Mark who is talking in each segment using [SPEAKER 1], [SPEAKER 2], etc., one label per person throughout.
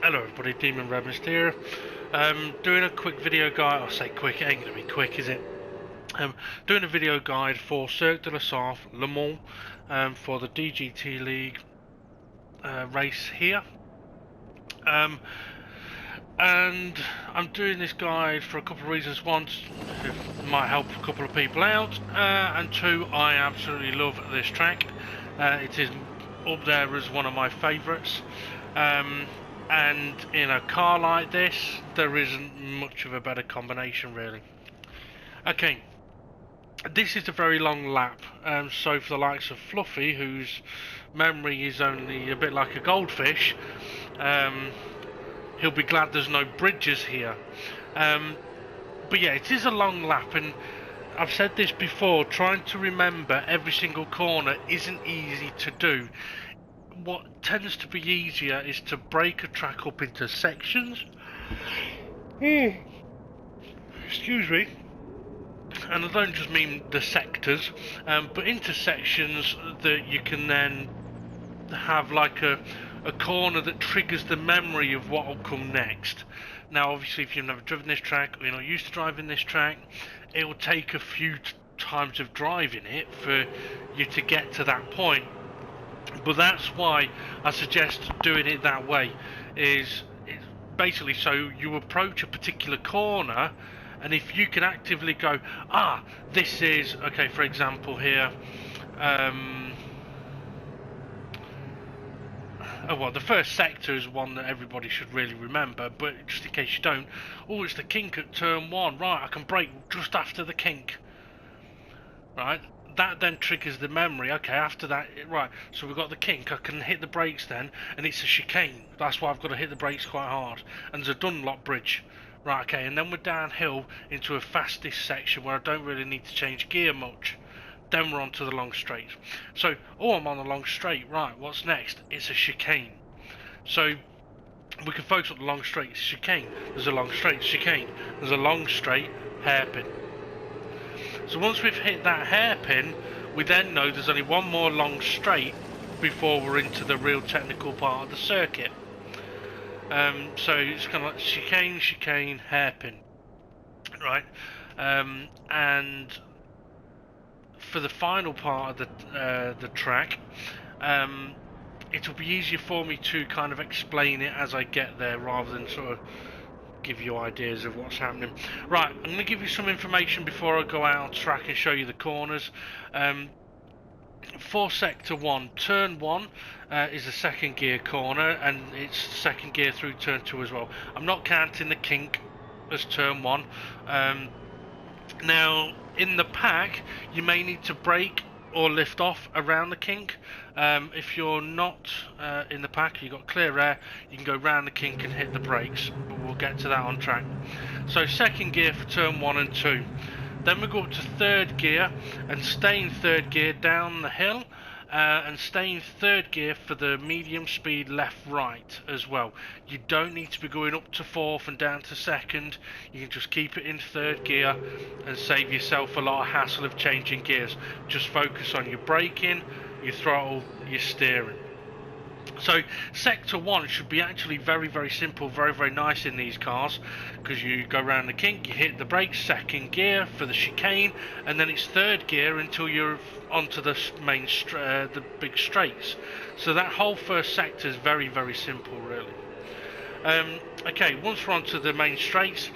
[SPEAKER 1] Hello everybody, Demon Rebelist here. Doing a quick video guide. I say quick, it ain't gonna be quick, is it? Doing a video guide for Cirque de la Sarthe Le Mans for the DGT League race here. And I'm doing this guide for a couple of reasons. One, it might help a couple of people out, and two, I absolutely love this track. It is up there as one of my favourites. And in a car like this, there isn't much of a better combination, really. Okay, this is a very long lap, so for the likes of Fluffy, whose memory is only a bit like a goldfish, he'll be glad there's no bridges here. But yeah, it is a long lap, and I've said this before, trying to remember every single corner isn't easy to do. What tends to be easier is to break a track up into sections. Excuse me. And I don't just mean the sectors, but into sections that you can then have like a corner that triggers the memory of what will come next. Now obviously if you've never driven this track, or you're not used to driving this track, it will take a few times of driving it for you to get to that point. But that's why I suggest doing it that way. It's basically so you approach a particular corner, and if you can actively go, this is, okay, for example here, the first sector is one that everybody should really remember, but just in case you don't, it's the kink at turn 1, right, I can brake just after the kink, right? That then triggers the memory. Okay, after that, right, so we've got the kink, I can hit the brakes then, and it's a chicane, that's why I've got to hit the brakes quite hard, and there's a Dunlop bridge, right, okay, and then we're downhill into a fastest section where I don't really need to change gear much. Then we're on to the long straight. So, I'm on the long straight, right, what's next? It's a chicane. So, we can focus on the long straight, it's a chicane, there's a long straight, chicane, there's a long straight, hairpin. So once we've hit that hairpin, we then know there's only one more long straight before we're into the real technical part of the circuit. So it's kind of like chicane, chicane, hairpin, right? And for the final part of the track, it'll be easier for me to kind of explain it as I get there, rather than sort of give you ideas of what's happening. Right, I'm going to give you some information before I go out on track and show you the corners. For sector 1, turn 1 is a second gear corner, and it's second gear through turn 2 as well. I'm not counting the kink as turn 1. Now in the pack you may need to brake or lift off around the kink. If you're not in the pack, you've got clear air, you can go round the kink and hit the brakes, but we'll get to that on track. So second gear for turn 1 and 2. Then we go up to third gear and stay in third gear down the hill, and stay in third gear for the medium speed left right as well. You don't need to be going up to fourth and down to second. You can just keep it in third gear and save yourself a lot of hassle of changing gears. Just focus on your braking, your throttle, your steering. So sector 1 should be actually very, very simple, very, very nice in these cars, because you go around the kink, you hit the brakes, second gear for the chicane, and then it's third gear until you're onto the main the big straights. So that whole first sector is very, very simple, really. Okay, once we're onto the main straights,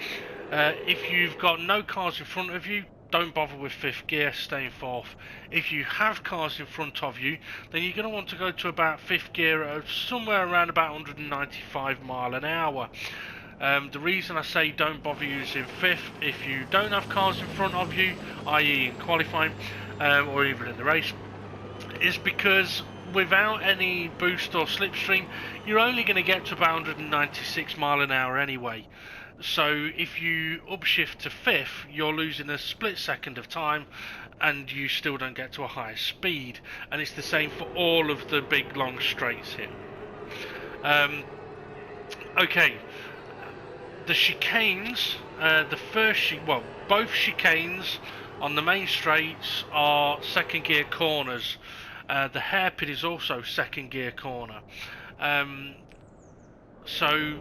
[SPEAKER 1] if you've got no cars in front of you, don't bother with fifth gear, stay in fourth. If you have cars in front of you, then you're going to want to go to about fifth gear at somewhere around about 195 mile an hour. The reason I say don't bother using fifth, if you don't have cars in front of you, i.e. in qualifying or even in the race, is because without any boost or slipstream, you're only going to get to about 196 mile an hour anyway. So if you upshift to fifth, you're losing a split second of time, and you still don't get to a higher speed. And it's the same for all of the big long straights here. Okay, the chicanes, both chicanes on the main straights are second gear corners. The hairpin is also second gear corner. so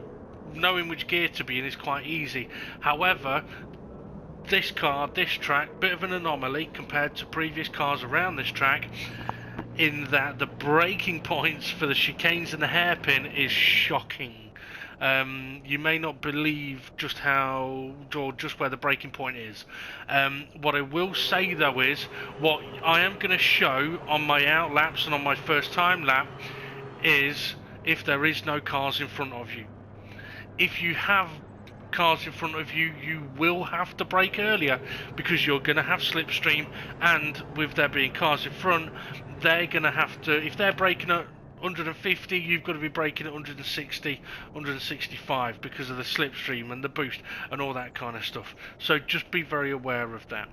[SPEAKER 1] knowing which gear to be in is quite easy. However, this track, bit of an anomaly compared to previous cars around this track, in that the braking points for the chicanes and the hairpin is shocking. You may not believe just where the braking point is. What I will say though is, what I am going to show on my out laps and on my first time lap is if there is no cars in front of you. If you have cars in front of you, you will have to brake earlier because you're going to have slipstream, and with there being cars in front, they're going to have to, if they're braking at 150, you've got to be braking at 160, 165 because of the slipstream and the boost and all that kind of stuff. So just be very aware of that.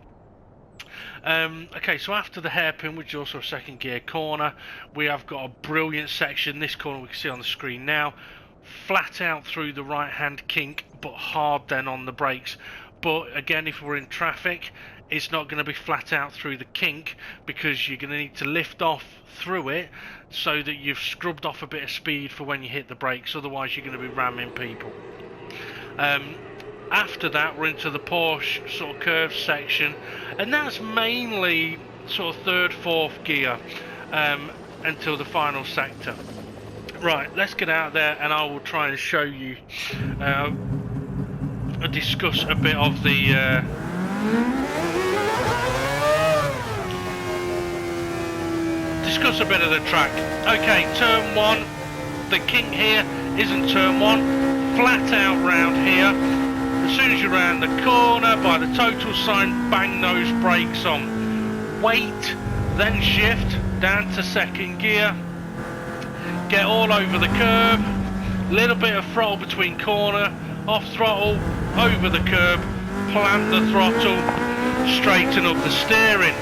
[SPEAKER 1] Okay, so after the hairpin, which is also a second gear corner, we have got a brilliant section. This corner we can see on the screen now, flat out through the right hand kink, but hard then on the brakes. But again, if we're in traffic, it's not going to be flat out through the kink because you're going to need to lift off through it so that you've scrubbed off a bit of speed for when you hit the brakes, otherwise you're going to be ramming people. After that, we're into the Porsche sort of curve section, and that's mainly sort of third, fourth gear until the final sector. Right, let's get out there and I will try and show you, discuss a bit of the track. Okay, turn one. The kink here isn't turn one. Flat out round here. As soon as you're round the corner by the total sign, bang those brakes on. Wait, then shift down to second gear. Get all over the curb. Little bit of throttle between corner. Off throttle, over the curb. Plant the throttle. Straighten up the steering.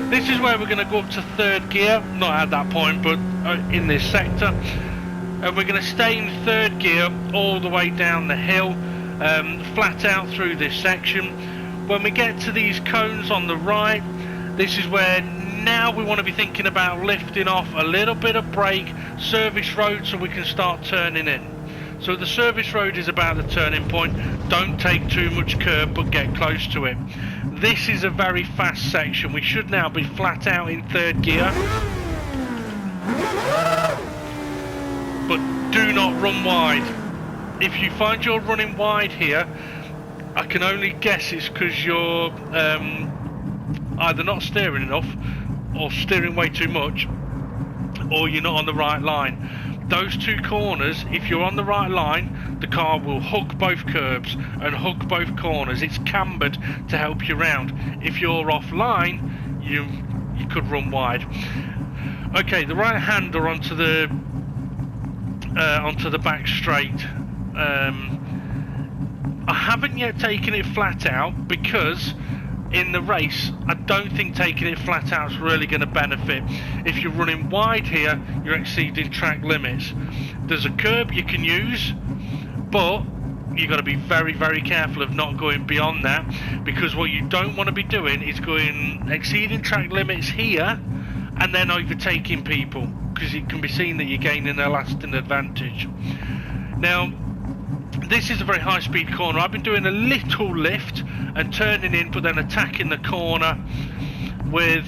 [SPEAKER 1] This is where we're going to go up to third gear, not at that point, but in this sector. And we're going to stay in third gear all the way down the hill, flat out through this section. When we get to these cones on the right, this is where now we want to be thinking about lifting off a little bit of brake, service road, so we can start turning in. So the service road is about the turning point. Don't take too much curb, but get close to it. This is a very fast section. We should now be flat out in third gear. But do not run wide. If you find you're running wide here, I can only guess it's because you're either not steering enough, or steering way too much, or you're not on the right line. Those two corners, if you're on the right line, the car will hook both curbs and hook both corners. It's cambered to help you round. If you're offline, you could run wide. Okay, the right hander onto the back straight. I haven't yet taken it flat out because in the race, I don't think taking it flat out is really going to benefit. If you're running wide here, you're exceeding track limits. There's a curb you can use, but you've got to be very, very careful of not going beyond that, because what you don't want to be doing is exceeding track limits here and then overtaking people, because it can be seen that you're gaining a lasting advantage. Now, this is a very high speed corner. I've been doing a little lift and turning in, but then attacking the corner with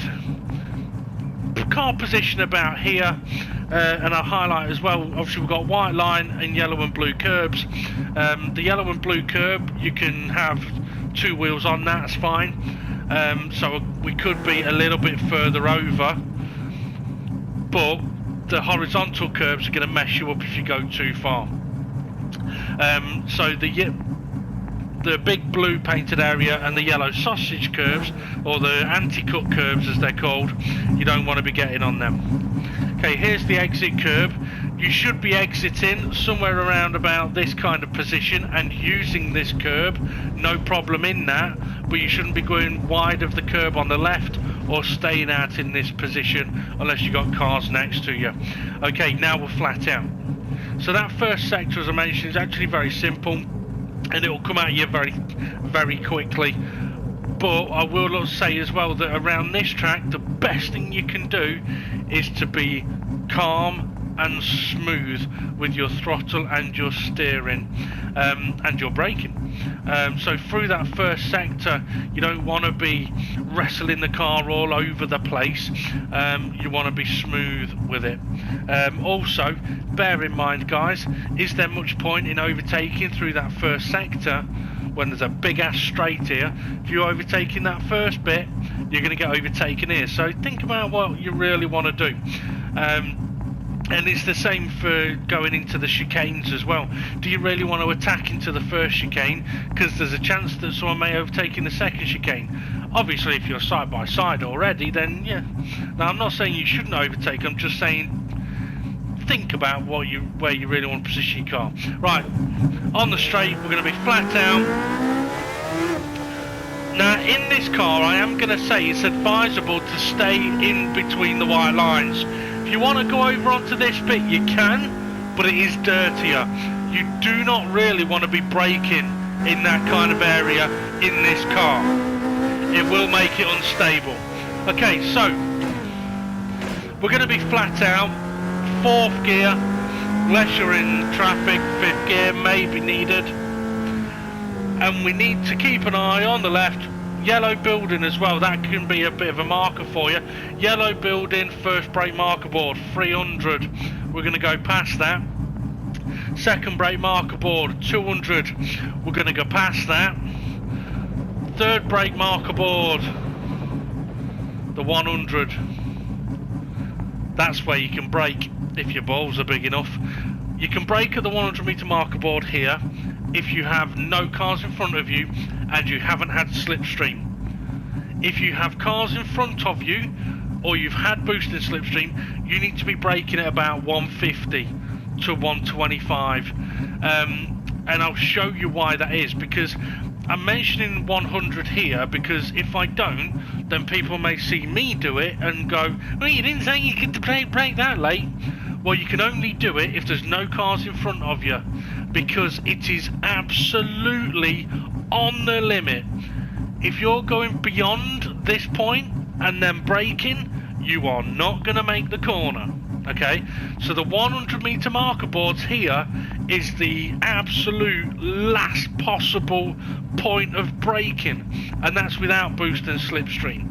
[SPEAKER 1] car position about here. And I'll highlight as well, obviously we've got white line and yellow and blue curbs. The yellow and blue curb, you can have two wheels on that, that's fine. So we could be a little bit further over, but the horizontal curbs are going to mess you up if you go too far. So the big blue painted area and the yellow sausage curves, or the anti-cut curves as they're called, you don't want to be getting on them. Okay, here's the exit curb. You should be exiting somewhere around about this kind of position and using this curb, no problem in that, but you shouldn't be going wide of the curb on the left or staying out in this position unless you've got cars next to you. Okay, now we're flat out. So that first sector, as I mentioned, is actually very simple, and it will come at you very, very quickly. But I will say as well that around this track, the best thing you can do is to be calm and smooth with your throttle and your steering and your braking. So through that first sector, you don't want to be wrestling the car all over the place. You want to be smooth with it. Also, bear in mind, guys, is there much point in overtaking through that first sector when there's a big ass straight here? If you're overtaking that first bit, you're going to get overtaken here. So think about what you really want to do. And it's the same for going into the chicanes as well. Do you really want to attack into the first chicane? Because there's a chance that someone may overtake in the second chicane. Obviously, if you're side by side already, then yeah. Now, I'm not saying you shouldn't overtake. I'm just saying think about where you really want to position your car. Right, on the straight, we're going to be flat down. Now, in this car, I am going to say it's advisable to stay in between the white lines. If you want to go over onto this bit, you can, but it is dirtier. You do not really want to be braking in that kind of area in this car. It will make it unstable. Okay, so we're going to be flat out, 4th gear, unless you're in traffic, 5th gear may be needed. And we need to keep an eye on the left. Yellow building as well, that can be a bit of a marker for you. Yellow building, first brake marker board, 300. We're going to go past that. Second brake marker board, 200. We're going to go past that. Third brake marker board, the 100. That's where you can brake if your balls are big enough. You can brake at the 100 meter marker board here if you have no cars in front of you and you haven't had slipstream. If you have cars in front of you or you've had boosting slipstream, you need to be braking at about 150 to 125. And I'll show you why that is, because I'm mentioning 100 here because if I don't, then people may see me do it and go, well, you didn't say you could brake that late. Well, you can only do it if there's no cars in front of you, because it is absolutely on the limit. If you're going beyond this point and then braking, you are not going to make the corner. Okay, so the 100 meter marker boards here is the absolute last possible point of braking, and that's without boost and slipstream.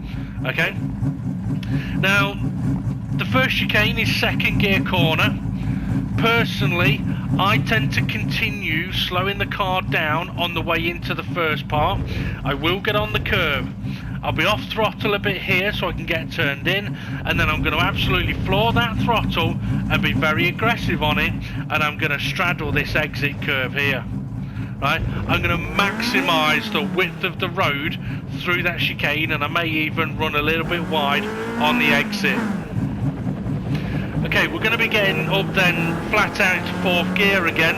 [SPEAKER 1] Okay, now the first chicane is 2nd gear corner. Personally, I tend to continue slowing the car down on the way into the first part. I will get on the curb. I'll be off throttle a bit here so I can get turned in, and then I'm going to absolutely floor that throttle and be very aggressive on it, and I'm going to straddle this exit curve here. Right, I'm going to maximise the width of the road through that chicane, and I may even run a little bit wide on the exit. Okay, we're going to be getting up then flat out to 4th gear again.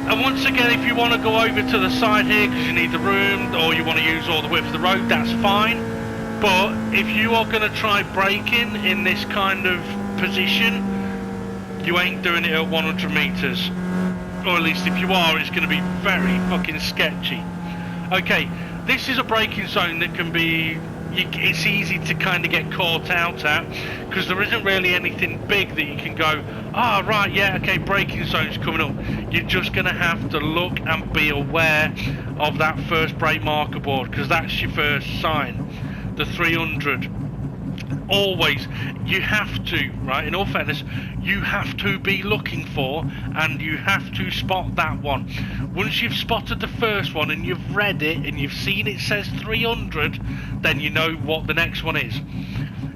[SPEAKER 1] And once again, if you want to go over to the side here because you need the room or you want to use all the width of the road, that's fine. But if you are going to try braking in this kind of position, you ain't doing it at 100 meters. Or at least if you are, it's going to be very fucking sketchy. Okay, this is a braking zone that can be, it's easy to kind of get caught out at, because there isn't really anything big that you can go, ah, right, yeah, okay, braking zone's coming up. You're just going to have to look and be aware of that first brake marker board, because that's your first sign, the 300. Always, you have to, right, in all fairness, you have to be looking for, and you have to spot that one. Once you've spotted the first one and you've read it and you've seen it says 300, then you know what the next one is.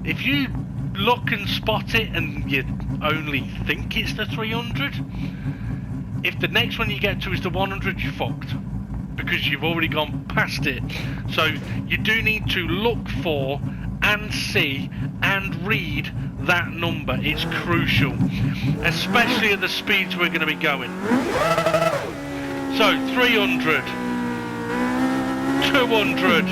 [SPEAKER 1] If you look and spot it and you only think it's the 300, if the next one you get to is the 100, you're fucked, because you've already gone past it. So you do need to look for and see and read that number. It's crucial, especially at the speeds we're going to be going. So 300, 200,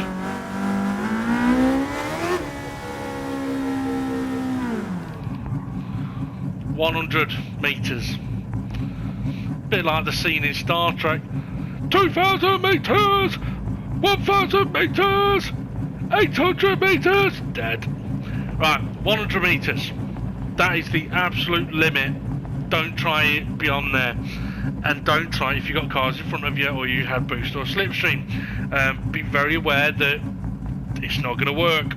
[SPEAKER 1] 100 meters. Bit like the scene in Star Trek. 2,000 meters, 1,000 meters. 800 metres! Dead. Right, 100 metres. That is the absolute limit. Don't try it beyond there. And don't try it if you've got cars in front of you or you have boost or slipstream. Be very aware that it's not going to work.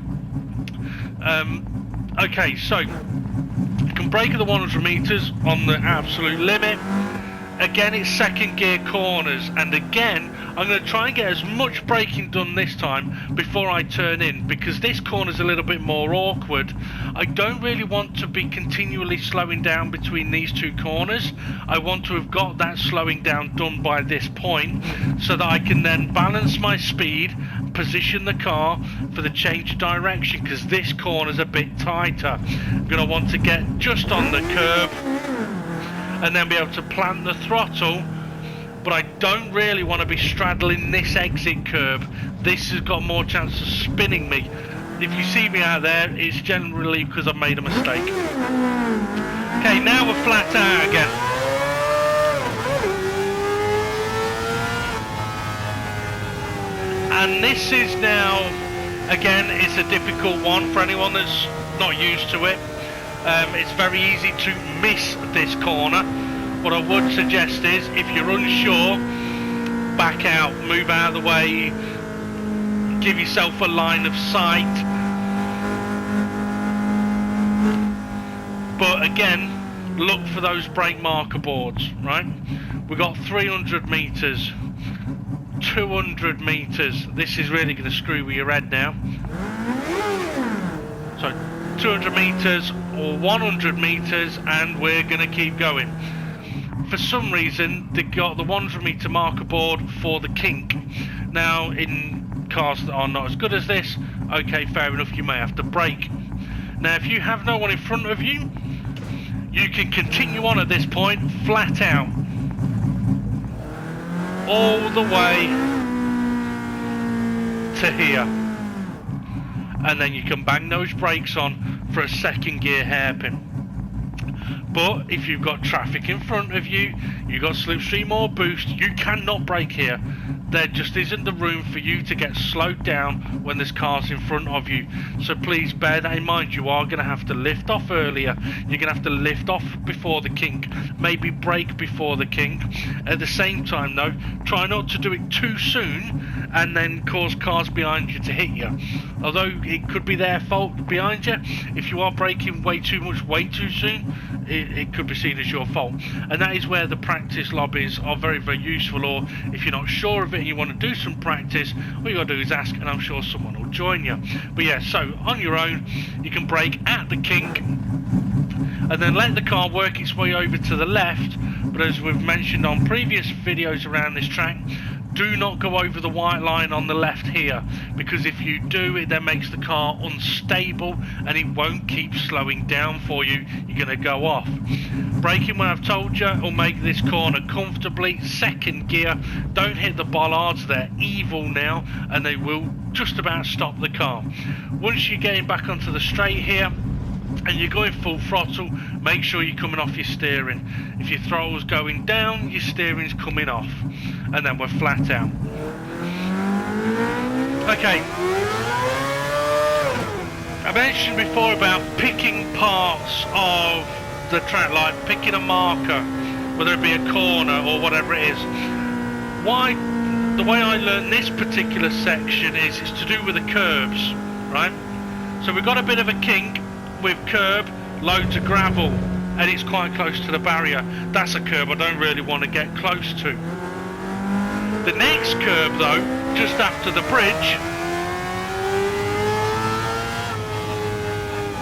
[SPEAKER 1] Okay, so you can brake at the 100 metres on the absolute limit. Again, it's second gear corners, and again I'm going to try and get as much braking done this time before I turn in, because this corner's a little bit more awkward. I don't really want to be continually slowing down between these two corners. I want to have got that slowing down done by this point, so that I can then balance my speed, position the car for the change of direction, because this corner's a bit tighter. I'm going to want to get just on the curb and then be able to plant the throttle, but I don't really want to be straddling this exit curb. This has got more chance of spinning me. If you see me out there, it's generally because I've made a mistake. Okay, now we're flat out again. And this is now, again, it's a difficult one for anyone that's not used to it. It's very easy to miss this corner. What I would suggest is, if you're unsure, back out, move out of the way, give yourself a line of sight. But again, look for those brake marker boards, right? We've got 300 metres, 200 metres. This is really going to screw with your head now. So 200 metres or 100 metres, and we're going to keep going. For some reason they got the 100 metre marker board for the kink. Now in cars that are not as good as this, okay, fair enough, you may have to brake. Now if you have no one in front of you, you can continue on at this point flat out all the way to here, and then you can bang those brakes on for a second gear hairpin. But if you've got traffic in front of you, you've got slipstream or boost, you cannot brake here. There just isn't the room for you to get slowed down when there's cars in front of you. So please bear that in mind. You are going to have to lift off earlier. You're going to have to lift off before the kink, maybe brake before the kink. At the same time though, try not to do it too soon and then cause cars behind you to hit you. Although it could be their fault behind you, if you are braking way too much, way too soon, it could be seen as your fault. And that is where the practice lobbies are very, very useful. Or if you're not sure of it and you want to do some practice, all you got to do is ask, and I'm sure someone will join you. But yeah, so on your own you can brake at the kink and then let the car work its way over to the left. But as we've mentioned on previous videos around this track, do not go over the white line on the left here, because if you do, it then makes the car unstable and it won't keep slowing down for you. You're going to go off. Braking when I've told you will make this corner comfortably. Second gear, don't hit the bollards, they're evil now and they will just about stop the car. Once you're getting back onto the straight here and you're going full throttle, make sure you're coming off your steering. If your throttle's going down, your steering's coming off, and then we're flat out. Okay, I mentioned before about picking parts of the track, like picking a marker, whether it be a corner or whatever it is. The way I learned this particular section is it's to do with the curbs, right? So we've got a bit of a kink with curb, loads of gravel, and it's quite close to the barrier. That's a curb I don't really want to get close to. The next curb though, just after the bridge,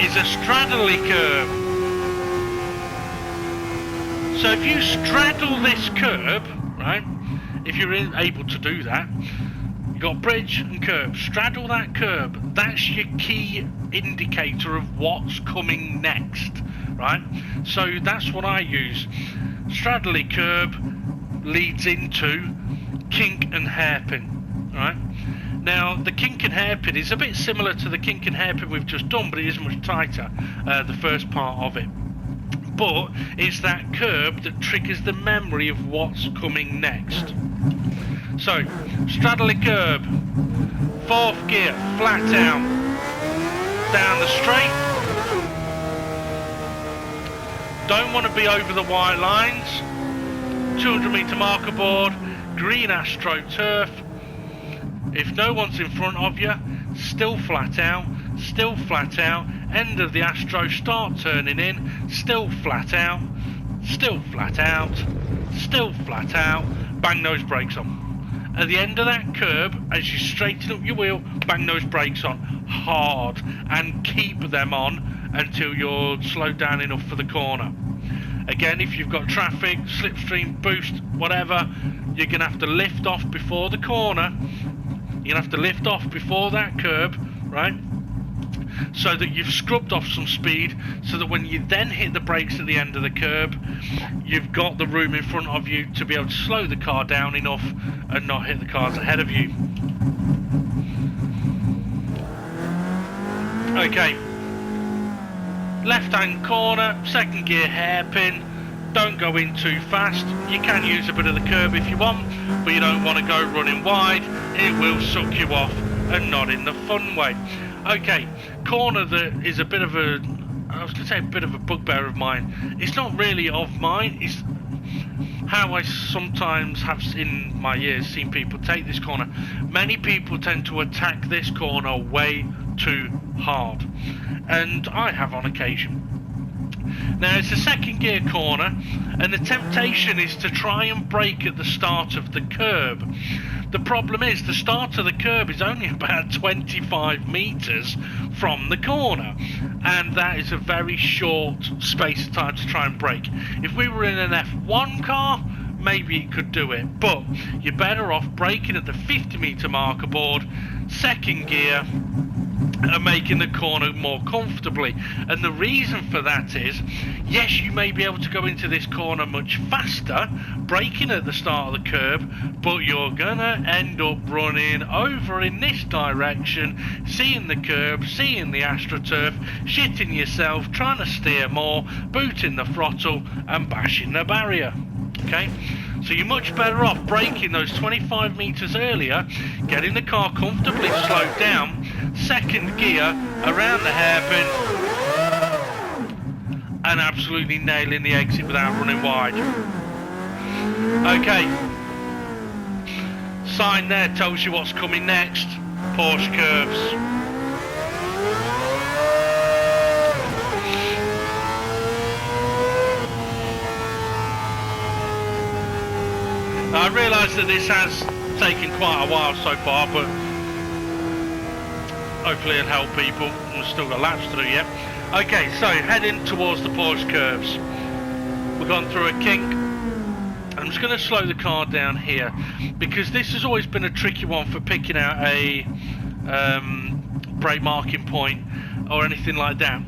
[SPEAKER 1] is a straddly curb. So if you straddle this curb, right, if you're able to do that, you've got bridge and curb, straddle that curb, that's your key indicator of what's coming next, right? So that's what I use. Straddly curb leads into kink and hairpin, right? Now the kink and hairpin is a bit similar to the kink and hairpin we've just done, but it is much tighter, the first part of it. But it's that curb that triggers the memory of what's coming next. So, straddle the curb, 4th gear, flat out, down the straight. Don't want to be over the white lines. 200 metre marker board, green AstroTurf. If no one's in front of you, still flat out, end of the Astro, start turning in, still flat out, still flat out, still flat out, bang those brakes on. At the end of that curb, as you straighten up your wheel, bang those brakes on hard and keep them on until you're slowed down enough for the corner. Again, if you've got traffic, slipstream, boost, whatever, you're going to have to lift off before the corner. You're going to have to lift off before that curb, right? So that you've scrubbed off some speed, so that when you then hit the brakes at the end of the curb, you've got the room in front of you to be able to slow the car down enough and not hit the cars ahead of you. Okay. Left-hand corner, 2nd gear hairpin. Don't go in too fast. You can use a bit of the curb if you want, but you don't want to go running wide. It will suck you off and not in the fun way. Okay, corner that is a bit of a, I was going to say a bit of a bugbear of mine. It's not really of mine, it's how I sometimes have in my years seen people take this corner. Many people tend to attack this corner way too hard, and I have on occasion. Now it's a 2nd gear corner, and the temptation is to try and brake at the start of the curb. The problem is the start of the curb is only about 25 metres from the corner, and that is a very short space of time to try and brake. If we were in an F1 car, maybe it could do it, but you're better off braking at the 50 metre marker board, 2nd gear, and making the corner more comfortably. And the reason for that is, yes, you may be able to go into this corner much faster, braking at the start of the curb, but you're gonna end up running over in this direction, seeing the curb, seeing the AstroTurf, shitting yourself, trying to steer more, booting the throttle and bashing the barrier. Okay, so you're much better off braking those 25 metres earlier, getting the car comfortably slowed down, 2nd gear around the hairpin, and absolutely nailing the exit without running wide. Okay, sign there tells you what's coming next. Porsche curves. I realise that this has taken quite a while so far, but hopefully it'll help people. We've still got laps to do yet. Okay, so heading towards the Porsche curves. We've gone through a kink. I'm just going to slow the car down here, because this has always been a tricky one for picking out a brake marking point or anything like that.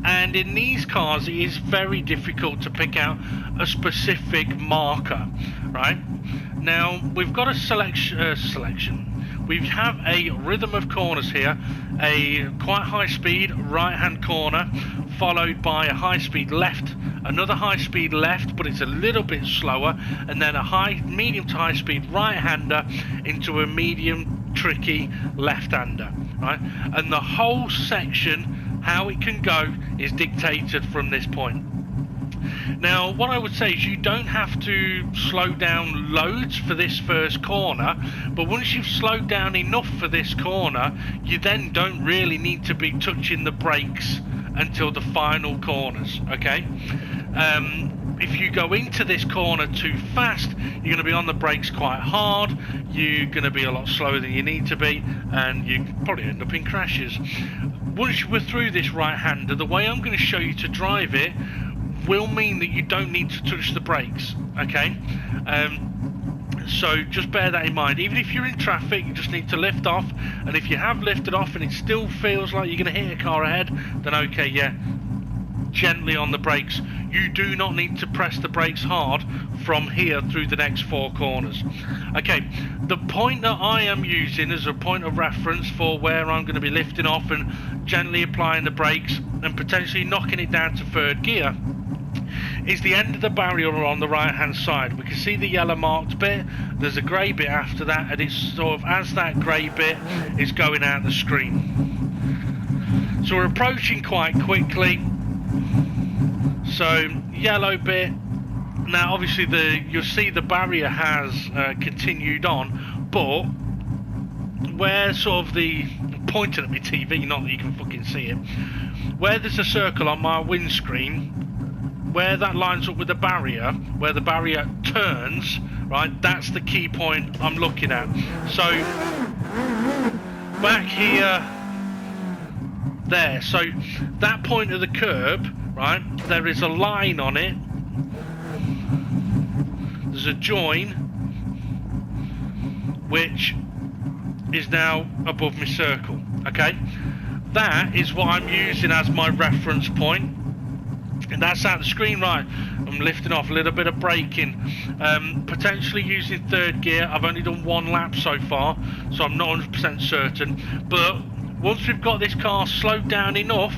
[SPEAKER 1] And in these cars, it is very difficult to pick out a specific marker, right? Now, we've got a selection. We have a rhythm of corners here, a quite high speed right-hand corner, followed by a high-speed left, another high-speed left, but it's a little bit slower, and then a medium to high-speed right-hander into a medium, tricky left-hander, right? And the whole section, how it can go, is dictated from this point. Now, what I would say is you don't have to slow down loads for this first corner, but once you've slowed down enough for this corner, you then don't really need to be touching the brakes until the final corners, okay? If you go into this corner too fast, you're going to be on the brakes quite hard, you're going to be a lot slower than you need to be, and you probably end up in crashes. Once we're through this right-hander, the way I'm going to show you to drive it will mean that you don't need to touch the brakes, okay? So just bear that in mind. Even if you're in traffic, you just need to lift off, and if you have lifted off and it still feels like you're going to hit a car ahead, then okay, yeah, gently on the brakes. You do not need to press the brakes hard from here through the next 4 corners. Okay, the point that I am using as a point of reference for where I'm going to be lifting off and gently applying the brakes and potentially knocking it down to 3rd gear is the end of the barrier on the right hand side. We can see the yellow marked bit, there's a grey bit after that, and it's sort of as that grey bit is going out the screen. So we're approaching quite quickly. So yellow bit, now obviously you'll see the barrier has continued on, but where sort of pointing at my TV, not that you can fucking see it, where there's a circle on my windscreen, where that lines up with the barrier, where the barrier turns, right, that's the key point I'm looking at. So back here, there, so that point of the curb, right, there is a line on it, there's a join which is now above my circle. Okay, that is what I'm using as my reference point, and that's out the screen. Right, I'm lifting off, a little bit of braking, potentially using third gear. I've only done one lap so far, so I'm not 100% certain, but once we've got this car slowed down enough,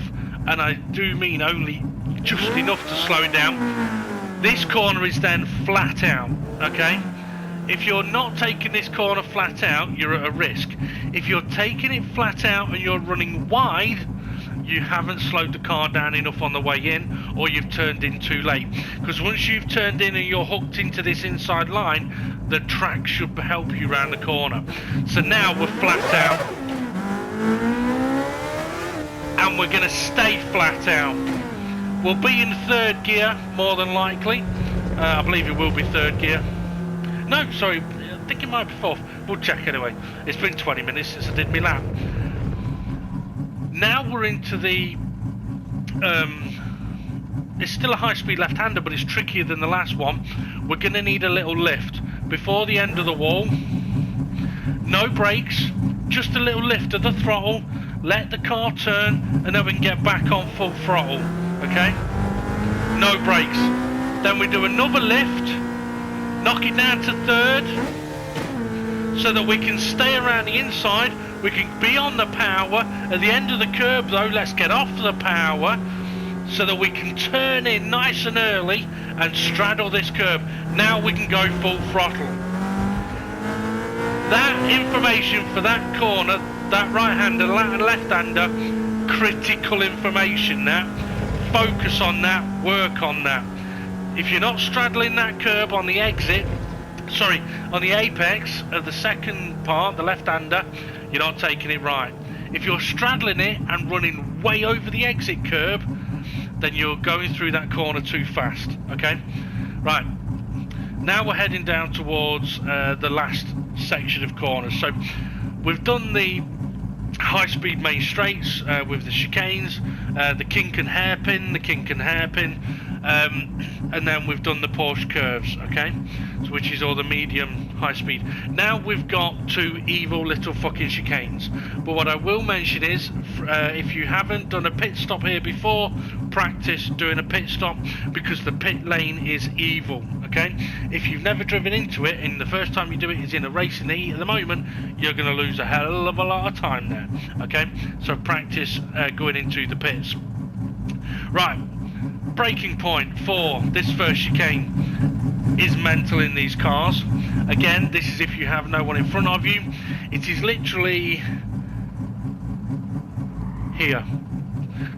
[SPEAKER 1] and I do mean only just enough to slow it down, this corner is then flat out. Okay, if you're not taking this corner flat out, you're at a risk. If you're taking it flat out and you're running wide, you haven't slowed the car down enough on the way in, or you've turned in too late. Because once you've turned in and you're hooked into this inside line, the track should help you around the corner. So now we're flat out, and we're going to stay flat out. We'll be in third gear, more than likely. I believe it will be third gear. No, sorry, I think it might be fourth. We'll check anyway. It's been 20 minutes since I did my lap. Now we're into the... it's still a high-speed left-hander, but it's trickier than the last one. We're going to need a little lift. Before the end of the wall, no brakes, just a little lift of the throttle, let the car turn, and then we can get back on full throttle, okay? No brakes. Then we do another lift, knock it down to third, so that we can stay around the inside. We can be on the power. At the end of the curb though, let's get off the power, so that we can turn in nice and early and straddle this curb. Now we can go full throttle. That information for that corner, that right-hander, left-hander, critical information. That focus on that, work on that. If you're not straddling that curb on the exit, sorry, on the apex of the second part, the left-hander, you're not taking it right. If you're straddling it and running way over the exit curb, then you're going through that corner too fast, okay? Right, now we're heading down towards the last section of corners. So we've done the high-speed main straights with the chicanes, the kink and hairpin, and then we've done the Porsche curves, okay? So which is all the medium high speed. Now we've got two evil little fucking chicanes. But what I will mention is, if you haven't done a pit stop here before, practice doing a pit stop, because the pit lane is evil, okay? If you've never driven into it and the first time you do it is in a racing heat at the moment, you're going to lose a hell of a lot of time there, okay? So practice going into the pits. Right, braking point for this first chicane is mental in these cars. Again, this is if you have no one in front of you. It is literally here.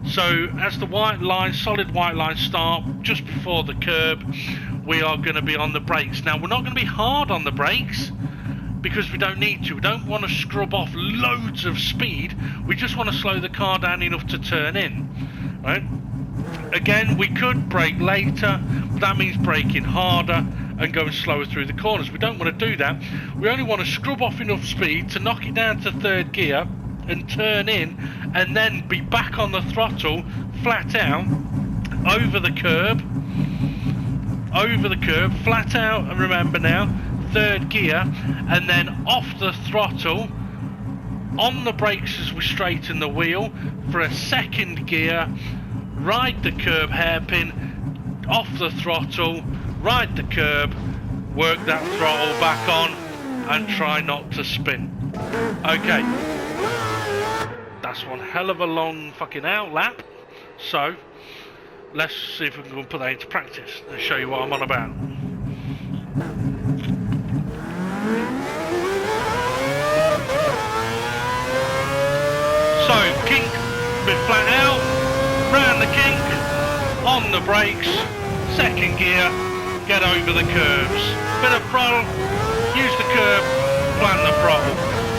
[SPEAKER 1] So as the white line, solid white line start just before the curb, we are going to be on the brakes. Now we're not going to be hard on the brakes because we don't need to. We don't want to scrub off loads of speed. We just want to slow the car down enough to turn in, right? Again, we could brake later, but that means braking harder and going slower through the corners. We don't want to do that. We only want to scrub off enough speed to knock it down to third gear and turn in, and then be back on the throttle, flat out, over the curb, flat out, and remember now, third gear, and then off the throttle, on the brakes as we straighten the wheel, for a second gear, ride the curb hairpin, off the throttle, ride the curb, work that throttle back on, and try not to spin. Okay, that's one hell of a long fucking out lap. So let's see if we can go and put that into practice and show you what I'm on about. So, kink, bit flat out, round the kink, on the brakes, second gear, get over the curbs. Bit of throttle, use the curb, plant the throttle.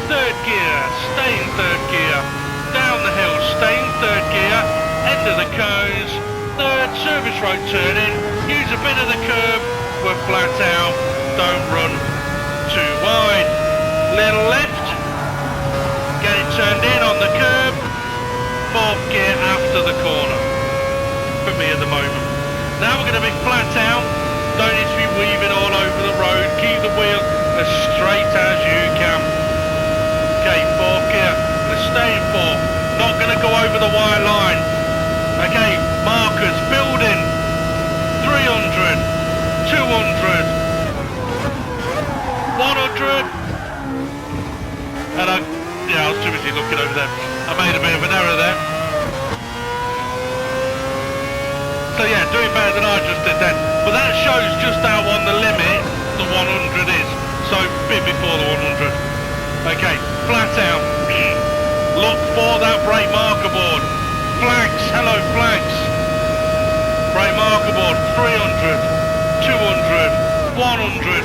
[SPEAKER 1] Third gear, stay in third gear, down the hill, stay in third gear, end of the cones, third service road turning, use a bit of the curb, we're flat out, don't run too wide. Little left, get it turned in on the curb, fourth gear after the corner, for me at the moment. Now we're going to be flat out, don't need to be weaving all over the road, keep the wheel as straight as you can. Okay, fourth gear, let's stay in fourth, not going to go over the wire line. Okay, markers, building, 300, 200, 100, and I was too busy looking over there. I made a bit of an error there. So yeah, doing better than I just did then. But that shows just how on the limit the 100 is. So, bit before the 100. Okay, flat out. Look for that brake marker board. Flags, hello flags. Brake marker board, 300, 200, 100.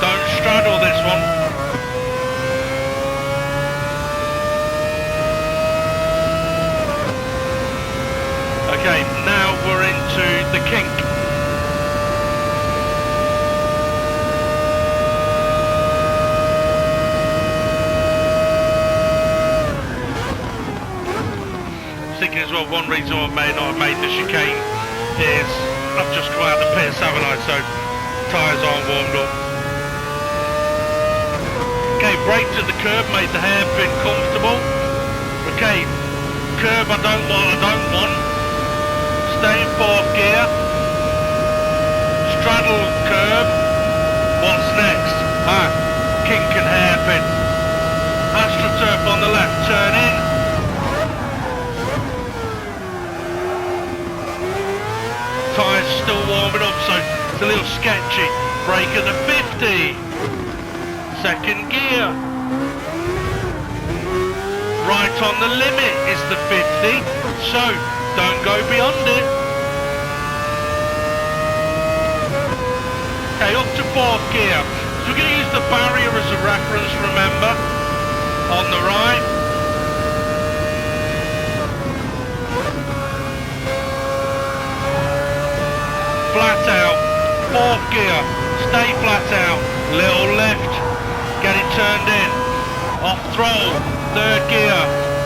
[SPEAKER 1] Don't straddle this one. Okay, now we're into the kink. Thinking as well, one reason I may not have made the chicane is I've just come out of the pits, haven't I? So tyres aren't warmed up. Okay, brakes at the curb, made the hairpin comfortable. Okay, curb I don't want. Stay in fourth gear. Straddle curb. What's next? Kink and hairpin. AstroTurf on the left, turn in. Tyres still warming up, so it's a little sketchy. Brake at the 50. Second gear. Right on the limit is the 50, so don't go beyond it. Okay, up to fourth gear. So we're going to use the barrier as a reference, remember, on the right. Flat out, fourth gear, stay flat out, little left, get it turned in, off throttle, third gear,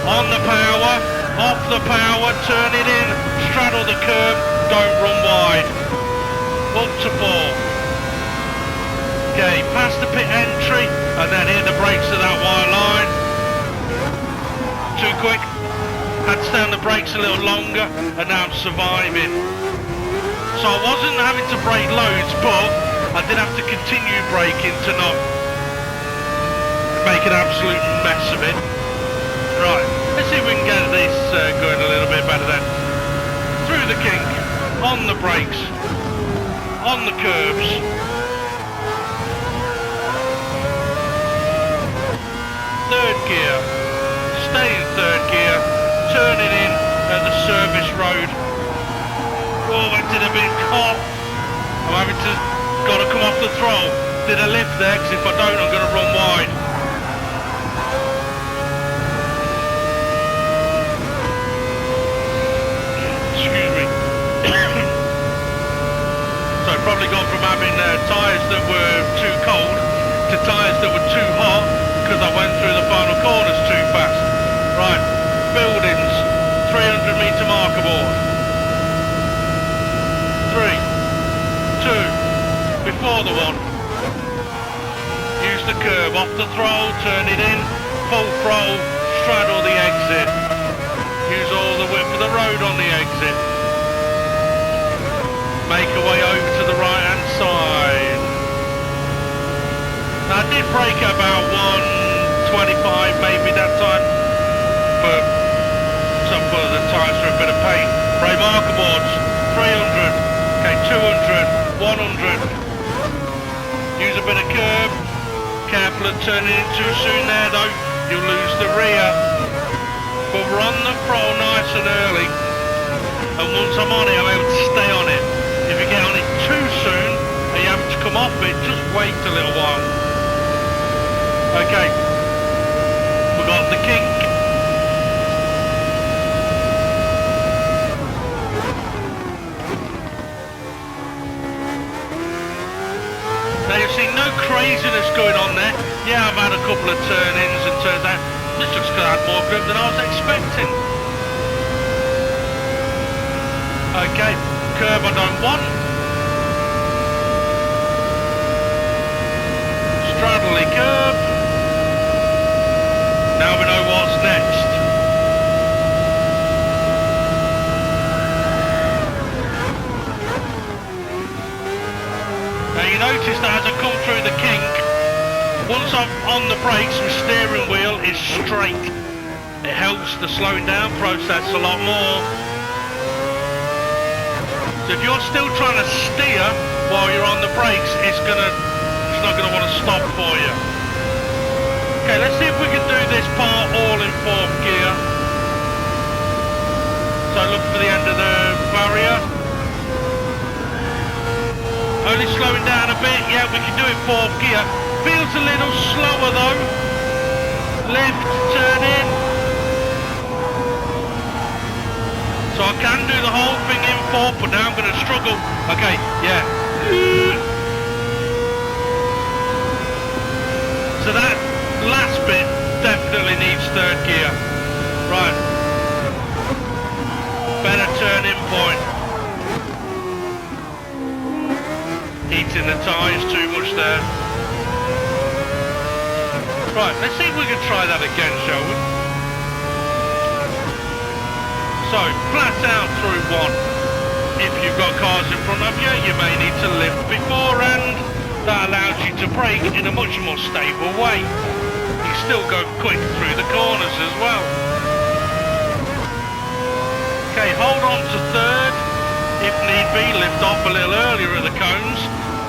[SPEAKER 1] on the power, off the power, turn it in, straddle the curb, don't run wide, up to four. Okay, past the pit entry, and then hit the brakes to that wire line. Too quick, had to stay on the brakes a little longer, and now I'm surviving. So I wasn't having to brake loads, but I did have to continue braking to not make an absolute mess of it. Right, let's see if we can get this going a little bit better then. Through the kink, on the brakes, on the curbs. Third gear, stay in third gear, turn it in at the service road. Oh, that did a bit hot. I'm having to, got to come off the throttle. Did a lift there, because if I don't, I'm going to run wide. Excuse me. So I've probably gone from having tyres that were too cold to tyres that were too hot, because I went through the final corners too fast. Right, buildings, 300 metre marker board. 3, 2, before the one. Use the curb, off the throttle, turn it in, full throttle, straddle the exit. Use all the width of the road on the exit. Make a way over to the right hand side. Now I did brake at about 125 maybe that time. put the tyres for a bit of paint. Brake marker boards, 300, okay, 200, 100. Use a bit of curb. Careful of turning in too soon there though, you'll lose the rear. But we're on the throttle nice and early, and once I'm on it, I'm able to stay on it. If you get on it too soon and you have to come off it, just wait a little while. Okay, we got the kink. Now you see no craziness going on there. Yeah, I've had a couple of turn-ins and turns out this just got had more grip than I was expecting. Okay, curve I don't want. Straddly curve. Now we know what's next. Now you notice that as I come through the kink, once I'm on the brakes, my steering wheel is straight. It helps the slowing down process a lot more. So if you're still trying to steer while you're on the brakes, it's not gonna want to stop for you. Okay, let's see if we can do this part all in 4th gear. So look for the end of the barrier. Only slowing down a bit. Yeah, we can do it 4th gear. Feels a little slower though. Left, turn in. So I can do the whole thing in 4th, but now I'm going to struggle. Okay, yeah. So that last bit definitely needs 3rd gear. Right. Better turning point. Heating the tyres too much there. Right, let's see if we can try that again, shall we? So, flat out through 1. If you've got cars in front of you, you may need to lift beforehand. That allows you to brake in a much more stable way. You still go quick through the corners as well. Okay, hold on to 3rd. If need be, lift off a little earlier at the cones,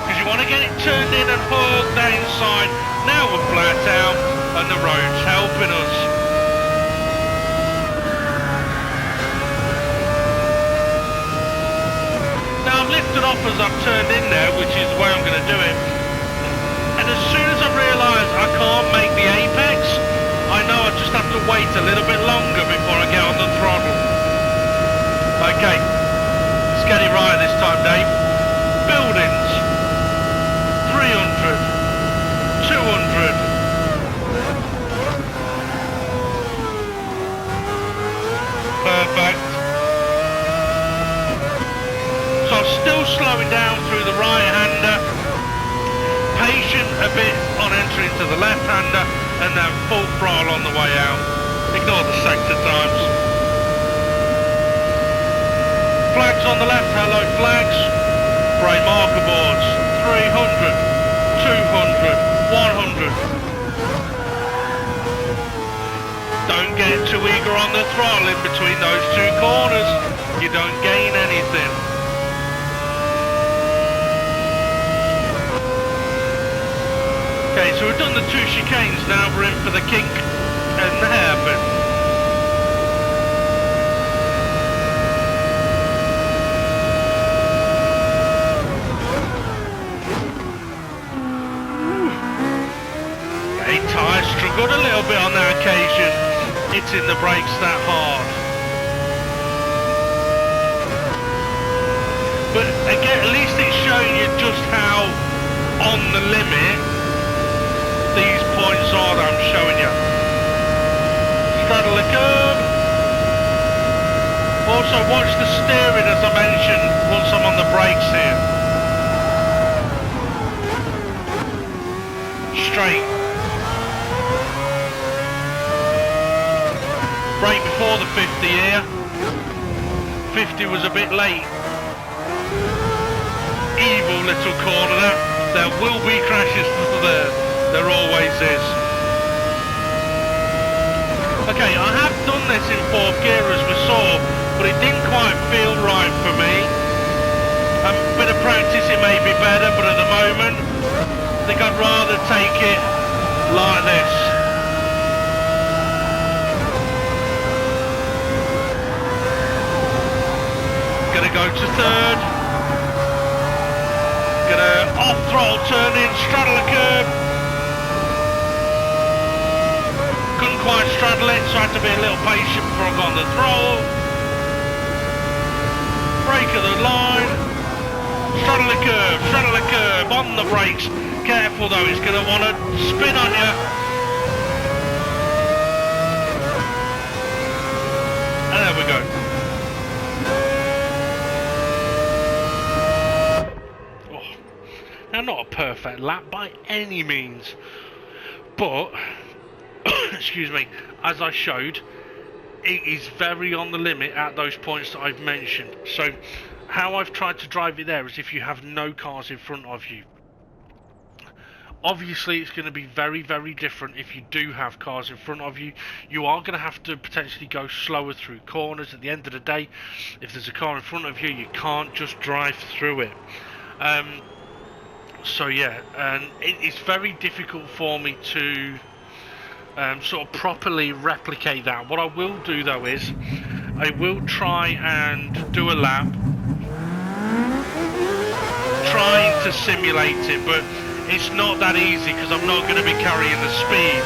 [SPEAKER 1] because you want to get it turned in and hooked that inside. Now we're flat out and the road's helping us. Now I've lifted off as I've turned in there, which is the way I'm going to do it. And as soon as I realise I can't make the apex, I know I just have to wait a little bit longer before I get on the throttle. Okay, let's get it right this time, Dave. Buildings. 300. 200. Perfect. So I'm still slowing down through the right-hander, patient a bit on entering to the left-hander, and then full throttle on the way out. Ignore the sector times. Flags on the left, hello flags. Brake marker boards, 300, 200, 100. Don't get too eager on the throttle in between those two corners. You don't gain anything. Okay, so we've done the 2 chicanes, now we're in for the kink and the hairpin. Okay, tyre struggled a little bit on that occasion, hitting the brakes that hard. But again, at least it's showing you just how on the limit these points are that I'm showing you. Straddle the curb. Also watch the steering as I mentioned once I'm on the brakes here. Straight. Brake before the 50 here. 50 was a bit late. Evil little corner there. There will be crashes there. There always is. Okay, I have done this in fourth gear as we saw, but it didn't quite feel right for me. A bit of practice it may be better, but at the moment I think I'd rather take it like this. Gonna go to third. Gonna off throttle turn in, straddle a curb. Couldn't quite straddle it, so I had to be a little patient before I got on the throttle. Brake at the line. Straddle the curb, on the brakes. Careful though, it's going to want to spin on you. And there we go. Oh. Now, not a perfect lap by any means, but, excuse me, as I showed, it is very on the limit at those points that I've mentioned. So, how I've tried to drive it there is if you have no cars in front of you. Obviously, it's going to be very, very different if you do have cars in front of you. You are going to have to potentially go slower through corners. At the end of the day, if there's a car in front of you, you can't just drive through it. So yeah, and it's very difficult for me to sort of properly replicate that. What I will do though is, I will try and do a lap, trying to simulate it, but it's not that easy because I'm not going to be carrying the speed.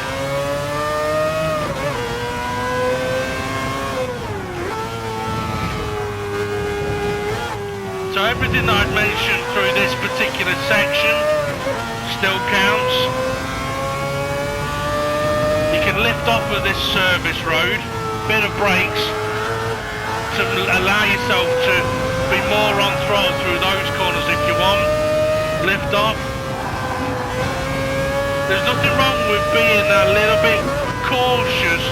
[SPEAKER 1] So everything that I've mentioned through this particular section still counts. You can lift off of this service road, bit of brakes to allow yourself to be more on throttle through those corners if you want. Lift off. There's nothing wrong with being a little bit cautious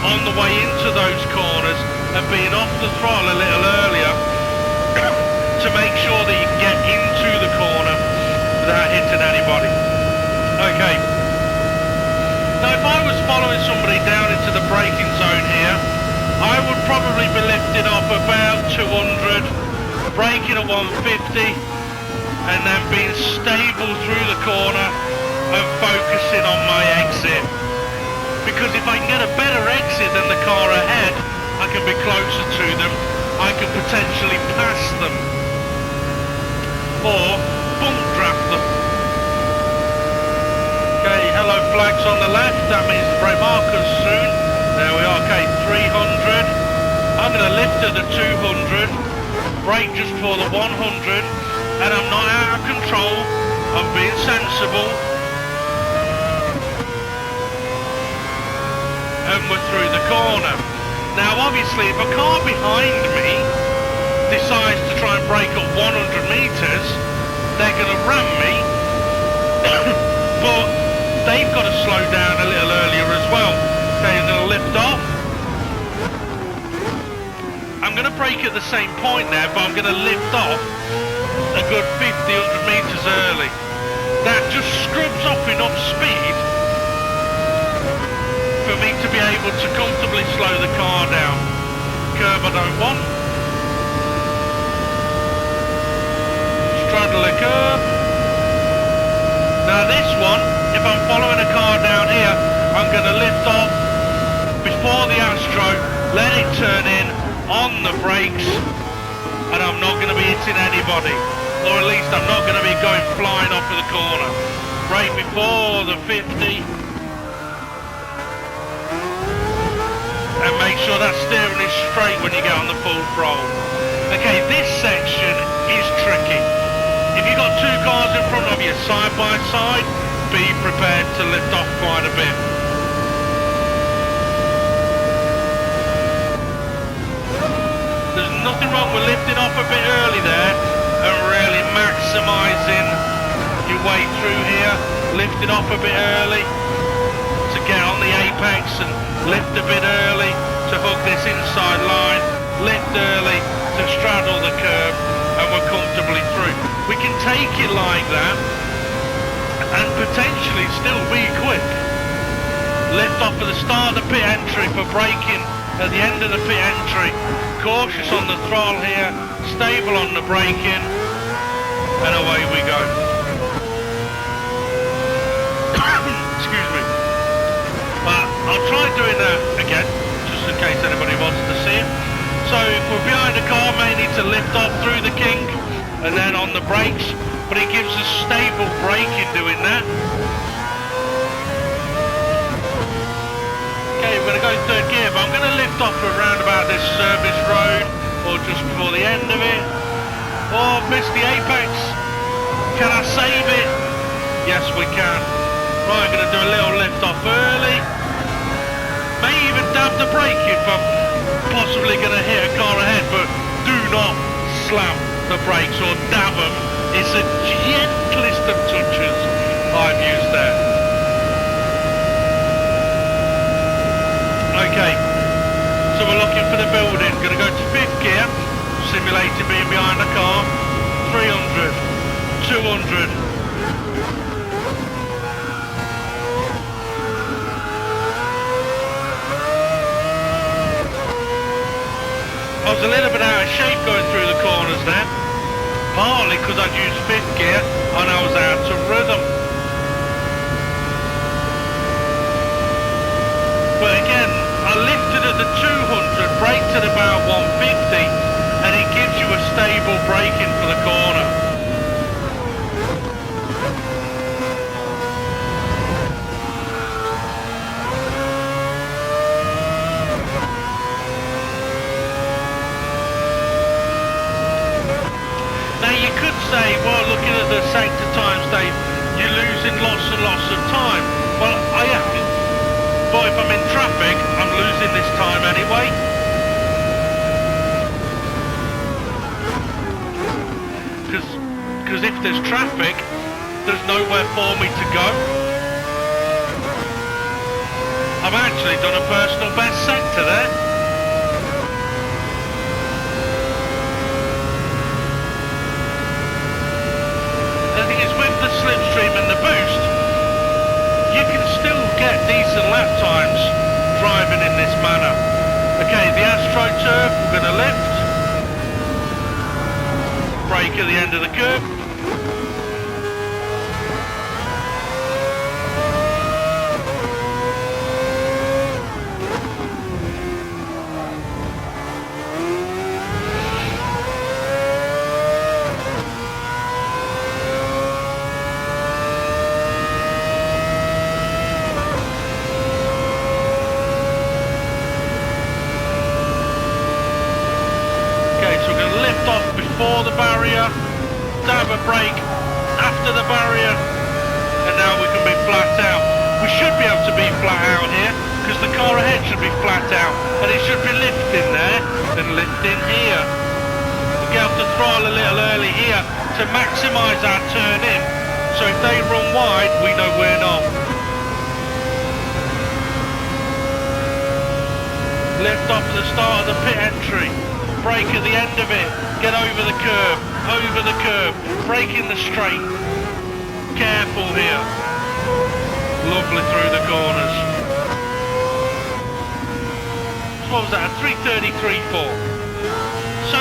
[SPEAKER 1] on the way into those corners and being off the throttle a little earlier to make sure that you can get into the corner without hitting anybody. Okay. Now if I was following somebody down into the braking zone here, I would probably be lifting off about 200, braking at 150, and then being stable through the corner and focusing on my exit. Because if I can get a better exit than the car ahead, I can be closer to them, I can potentially pass them, or bump draft them. Okay, hello flags on the left, that means the brake markers soon. There we are, okay, 300. I'm going to lift at the 200, brake just for the 100, and I'm not out of control, I'm being sensible. And we're through the corner. Now obviously if a car behind me decides to try and brake at 100 metres, they're going to ram me, but they've got to slow down a little earlier as well. Okay, I'm going to lift off. I'm going to brake at the same point now, but I'm going to lift off a good 50, 100 metres early. That just scrubs off enough speed for me to be able to comfortably slow the car down. Curb I don't want. Straddle the curb. Now this one, if I'm following a car down here, I'm going to lift off before the Astro, let it turn in on the brakes, and I'm not going to be hitting anybody, or at least I'm not going to be going flying off of the corner. Brake before the 50. And make sure that steering is straight when you get on the full throttle. Okay, this section is tricky. If you've got two cars in front of you side by side, be prepared to lift off quite a bit. There's nothing wrong with lifting off a bit early there and really maximising your way through here. Lifting off a bit early to get on the apex and lift a bit early to hook this inside line, lift early to straddle the curb, and we're comfortably through. We can take it like that and potentially still be quick. Lift off off at the start of the pit entry for braking at the end of the pit entry. Cautious on the throttle here, stable on the braking, and away we go. Excuse me. But I'll try doing that again, just in case anybody wants to see it. So if we're behind the car, may need to lift off through the kink and then on the brakes, but it gives us stable braking doing that. Okay, we're going to go third gear, but I'm going to lift off around about this service road, or just before the end of it. Oh, I've missed the apex. Can I save it? Yes, we can. Right, I'm going to do a little lift off early. May even dab the brake if I'm possibly going to hit a car ahead, but do not slam the brakes or dab them. It's the gentlest of touches I've used there. Okay, so we're looking for the building. Going to go to fifth gear, simulating being behind the car. 300, 200. I was a little bit out of shape going through the corners there, partly because I'd used fifth gear and I was out of rhythm. But again, I lifted at the 200, braked at about 150, and it gives you a stable braking for the corner. Now you could say, well, looking at the sector times, Dave, you're losing lots and lots of time. Well, I am. But if I'm in traffic, I'm losing this time anyway. Because if there's traffic, there's nowhere for me to go. I've actually done a personal best sector there. The thing is, with the slipstream and the boost, you can still get decent lap times driving in this manner. Okay, the AstroTurf, we're going to lift. Brake at the end of the curb. Before the barrier, dab a brake after the barrier, and now we can be flat out. We should be able to be flat out here, because the car ahead should be flat out, and it should be lifting there, and lifting here. We'll get up to throttle a little early here, to maximise our turn in, so if they run wide, we know we're not. Lift off at the start of the pit entry. Brake at the end of it, get over the curb, brake in the straight, careful here, lovely through the corners. So what was that, a 3:33.4. So,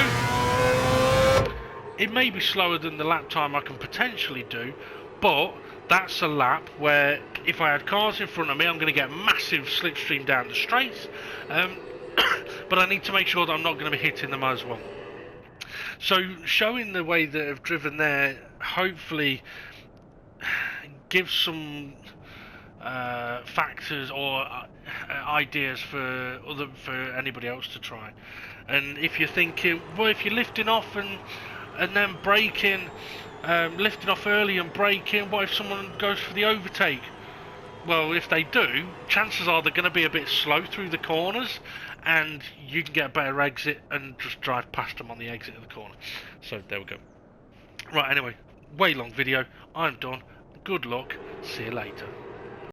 [SPEAKER 1] it may be slower than the lap time I can potentially do, but that's a lap where if I had cars in front of me, I'm going to get massive slipstream down the straight. But I need to make sure that I'm not going to be hitting them as well. So showing the way that I've driven there, hopefully gives some factors or ideas for anybody else to try. And if you're thinking, well, if you're lifting off and then braking, lifting off early and braking, what if someone goes for the overtake? Well, if they do, chances are they're going to be a bit slow through the corners, and you can get a better exit and just drive past them on the exit of the corner. So there we go. Right, anyway, way long video. I'm done. Good luck. See you later.